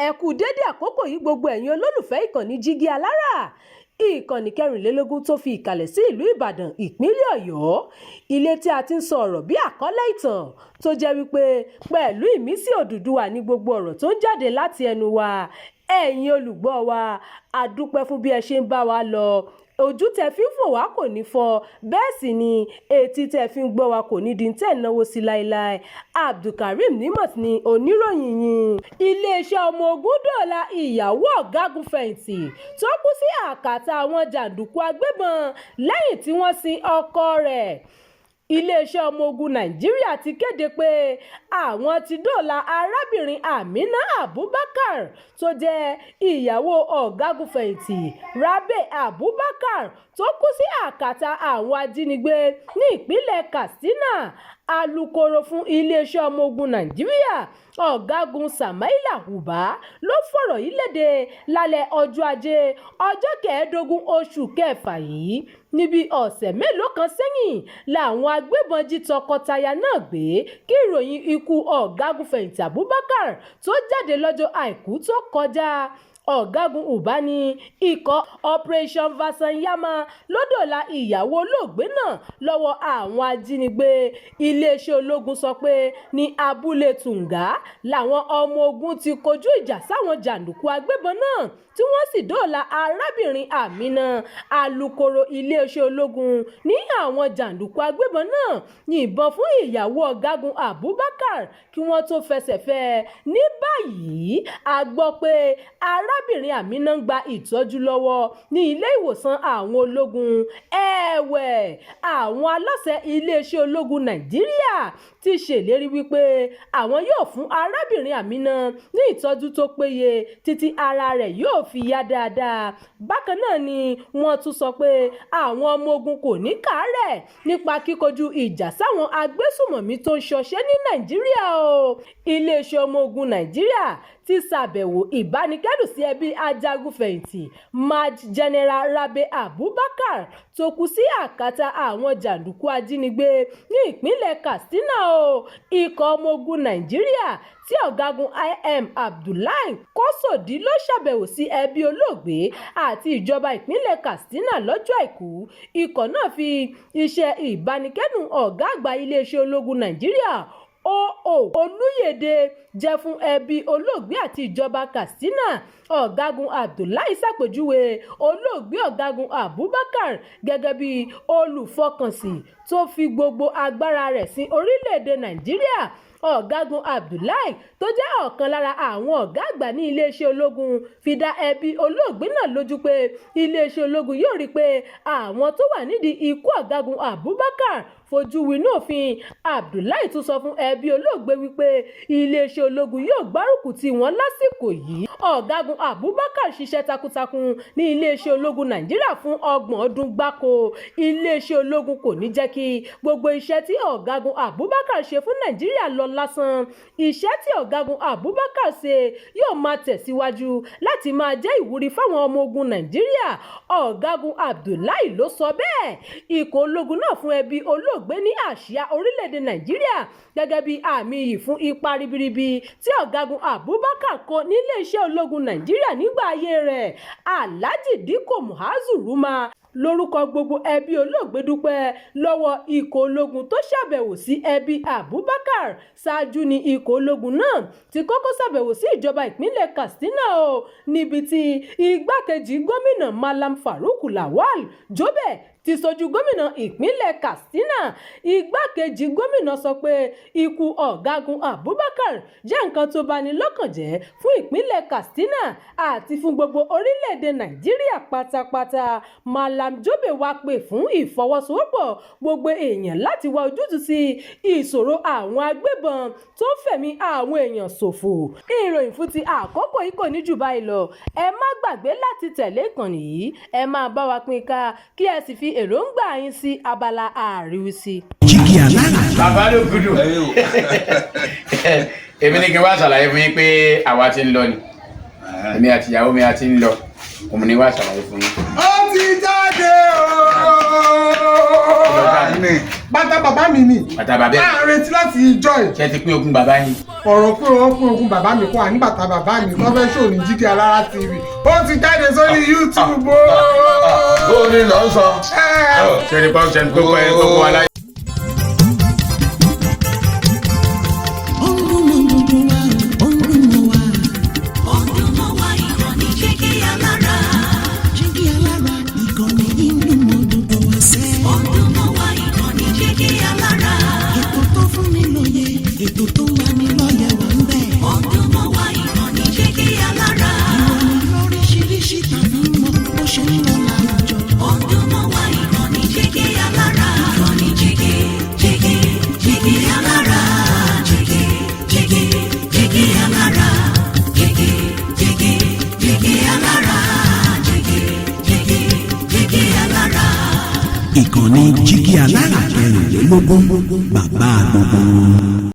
ẹ kú dédé àkókò yìí gbogbo ẹ̀yin olólùfẹ́ ìkànnì Jígí Alára, ìkànnì 24 tó fi ìkàlẹ̀ sí ìlú Ìbàdàn ìpínlẹ̀ Ọ̀yọ́, ilé tí a ti ń sọ ọ̀rọ̀ bí àkọ́lé ìtàn tó jẹ́ wípé pẹ̀lú ìmísí Odùduwà ní gbogbo ọ̀rọ̀ tó ń jáde láti ẹnu wa. Ẹ̀yin olùgbọ́ wa, a dúpẹ́ fún bí ẹ ṣe ń bá wa lọ. Ojú tẹ́ fi ń fò wá kò ní fọ́, bẹ́ẹ̀ sì ni etí tẹ́ fi ń gbọ́ wa kò ní di tẹ́ náwó sí láéláé. Abdulkareem Nimot ni oníròyìn yín. Iléeṣẹ́ ọmọ ogun dóòlà ìyàwó gágunfẹ tó kú sí àkàtà àwọn jàndùkú agbébọn lẹ́yìn tí wọ́n sin ọkọ rẹ̀. Iléeṣẹ́ ọmọ ogun Nàìjíríà ti kéde pé àwọn ti dóòlà arábìnrin Amina Abubakar tó jẹ́ ìyàwó ọ̀gágunfẹ̀yìntì Rabe Abubakar tó kú sí àkàtà àwọn ajínigbé ní ìpínlẹ̀ Katsina. Alukoro fún iléeṣẹ́ ọmọ ogun Nàìjíríà ọ̀gágun Samaila Uba ló fọ̀rọ̀ yìí léde lálẹ́ ọjọ́ Ajé ọjọ́ 15 oṣù kẹfà yìí. Níbi ọ̀sẹ̀ mélòó kan sẹ́yìn làwọn agbébọn jí tọkọtaya náà gbé kí ìròyìn ikú ọ̀gágunfẹ̀yìntì Abubakar tó jáde lọ́jọ́ Àìkú tó kọjá. Ọ̀gágun Uba ní ikọ̀ Operation Vasanyama ló dóòlà ìyàwó olóògbé náà lọ́wọ́ àwọn ajínigbé. Iléeṣẹ́ ológun sọ pé ní abúlé Tunga làwọn ọmọ ogun ti kojú ìjà sáwọn jàndùkú agbébọn náà tí wọ́n sì dóòlà arábìnrin Amina. Alukoro iléeṣẹ́ ológun ní àwọn jàndùkú agbébọn náà yìnbọn fún ìyàwó ọ̀gágun Abubakar kí wọ́n tó fẹsẹ̀ fẹ́. Ní báyìí a gbọ́ pé arábìnrin Amina ń gba ìtọ́jú lọ́wọ́ ní ilé ìwòsàn àwọn ológun. Ẹ̀wẹ̀, àwọn aláṣẹ iléeṣẹ́ ológun Nàìjíríà ti ṣèlérí wípé àwọn yóò fún arábìnrin Amina ní ìtọ́jú tó péye títí ara rẹ̀ yóò fi yá dáadáa. Bákan náà ni wọ́n tún sọ pé àwọn ọmọ ogun kò ní káàárẹ̀ nípa kíkojú ìjà sáwọn agbésùmọ̀mí tó ń ṣọṣẹ́ ní Nàìjíríà o. Iléeṣẹ́ ọmọ ogun Nàìjíríà ti ṣàbẹ̀wò ìbánikẹ́dùn sí ẹbí ajagunfẹ̀yìntì Maj General Rabe Abubakar tó kú sí àkàtà àwọn jàndùkú ajínigbé ní ìpínlẹ̀ Katsina o. Ikọ̀ ọmọ ogun Nàìjíríà tí ọ̀gágun IM Abdullahi Kọ́sòdí ló ṣàbẹ̀wò sí ẹbí olóògbé àti ìjọba ìpínlẹ̀ Katsina lọ́jọ́ Àìkú. Ikọ̀ náà fi iṣẹ́ ìbánikẹ́dùn ọ̀gá àgbà iléeṣẹ́ ológun Nàìjíríà Olúyèdè jẹ́ fún ẹbí olóògbé àti ìjọba Katsina. Ọ̀gágun Abdullahi ṣàpèjúwe olóògbé ọ̀gágun Abubakar gẹ́gẹ́ bí olùfọkànsìn tó fi gbogbo agbára rẹ̀ sí orílẹ̀-èdè Nàìjíríà. Ọ̀gágun Abdullahi tó jẹ́ ọ̀kan lára àwọn ọ̀gá àgbà ní iléeṣẹ́ ológun fi dá ẹbí olóògbé náà lójú pé iléeṣẹ́ ológun yóò rí i pé àwọn tó wà nídìí ikú ọ̀gágun Abubakar fojú winá òfin. Abdullahi tún sọ fún ẹbí olóògbé wípé iléeṣẹ́ ológun yóò gbárùkù tì wọ́n lásìkò yìí. Ọ̀gágun Abubakar ṣiṣẹ́ takuntakun ní iléeṣẹ́ ológun Nàìjíríà fún 30 ọdún gbáko. Iléeṣẹ́ ológun kò ní jẹ́ kí gbogbo iṣẹ́ tí ọ̀gágun Abubakar ṣe fún Nàìjíríà lọ lásán. Iṣẹ́ tí ọ̀gágun Abubakar ṣe yóò máa tẹ̀síwájú láti máa jẹ́ ìwúrí fáwọn ọmọ ogun Nàìjíríà. Ọ̀gágun Abdullahi ló sọ bẹ́ẹ̀. Ikọ̀ ológun náà fún ẹbí olóògbé ní àsíá orílẹ̀-èdè Nàìjíríà gẹ́gẹ́ bí àmì iyì fún ipa ribiribi tí ọ̀gágun Abubakar kó nílé iṣẹ́ ológun Nàìjíríà nígbà ayé rẹ̀. Alhaji Dikko Muazu Ruma lórúkọ gbogbo ẹbí olóògbé dúpẹ́ lọ́wọ́ ikọ̀ ológun tó ṣàbẹ̀wò sí ẹbí Abubakar. Ṣáájú ni ikọ̀ ológun náà ti kọ́kọ́ ṣàbẹ̀wò sí ìjọba ìpínlẹ̀ Katsina o, níbi tí igbákejì gómìnà Malam Farouk Lawal Jobe ti ṣojú gómìnà ìpínlẹ̀ Katsina. Igbákejì gómìnà sọ pé ikú ọ̀gágun Abubakar jẹ́ nǹkan tó bani lọ́kàn jẹ́ fún ìpínlẹ̀ Katsina àti fún gbogbo orílẹ̀-èdè Nàìjíríà pátápátá. Malam Jobe wá pè fún ìfọwọ́sowọ́pọ̀ gbogbo èèyàn láti wá ojútùú sí ìṣòro àwọn agbébọn tó ń fẹ̀mí àwọn èèyàn ṣòfò. Ìròyìn fún ti àkókò yìí kò ní jù báyìí lọ. Ẹ má gbàgbé láti tẹ̀lé ìkànnì yìí. Ẹ máa bá wa pín ká kí ẹ sì fi èròǹgbà yín sí abala àríwísí. Jígí Alára. Bàbá ló gudu. Èmi ní kí n wá ṣàlàyé fún yín pé àwa ti ń lọ ni. Èmi àti ìyàwó mi a ti ń lọ. Òun ni wá ṣàlàyé fún yín. Ó ti jáde o. bàtà bàbá mi ni. bàtà bàbá ẹ̀. a retí láti ìjọ ẹ̀. ṣé ti pín ogún bàbá yín. ọ̀rọ̀ pé wọ́n pín ogún bàbá mi kó wà ní bàtà bàbá mi tó fẹ́ ṣò ní Jígí Alára TV ó ti jáde sórí YouTube o. ó ní lọ sọ. ṣé ní pọ́ńsẹ̀ ní gbogbo aláyé. ìkànnì Jígí Alára 24 bàbá gbogbo.